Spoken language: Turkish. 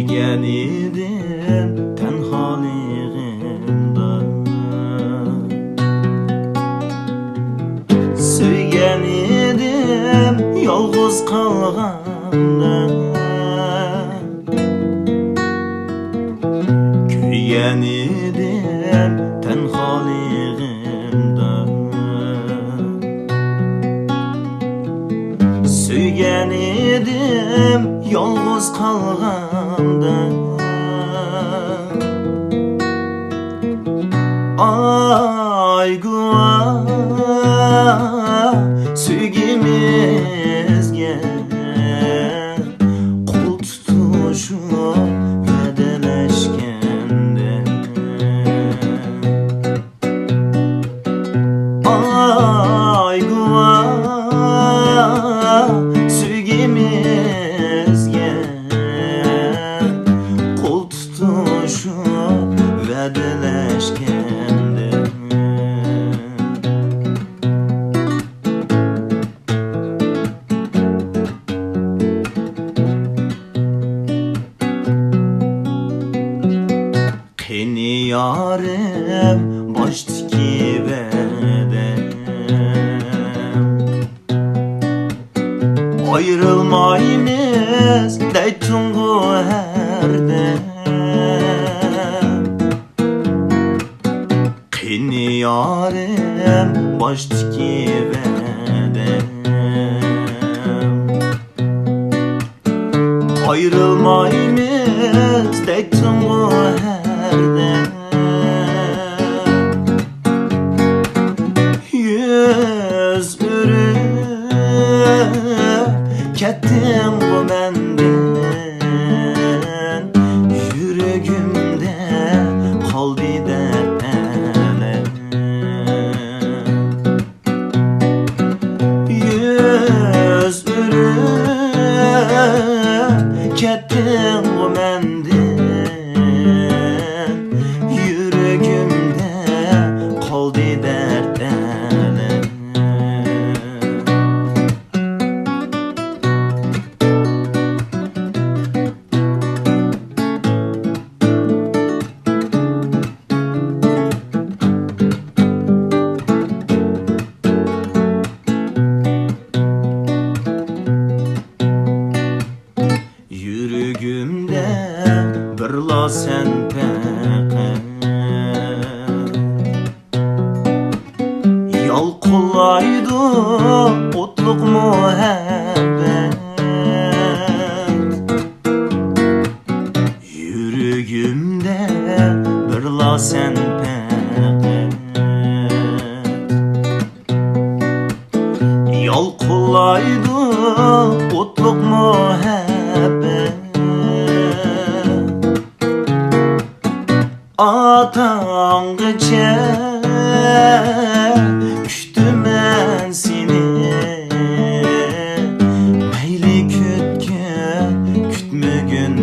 Suygen idim tenhaligimda, suygen idim yolg'iz qolganda, kuygan idim tenhaligimda, suygan idim yolg'iz qolganda. Ay Guwa, sevgimizge qol tutuşup vedeleşkende. Ay Guwa, sevgimizge qol tutuşup vedeleşkende. Qeni yarim boştiki bedem, ayrılmaymiz deytungu herdem. Qeni yarim boştiki bedem, ayrılmaymiz deytungu herdem. Yüz ürüp kettim bu menden, yüreğimde kaldı dert elem. Yüz ürüp kettim bu menden, yüreğimde kaldı dert elem. Yüreğimde birla sen peqet, yalqılaydı otluq muhabbet. Yüreğimde birla sen peqet, yalqılaydı otluq muhabbet. Atağınca küçtüm ben seni, meyli kütkün kütmügün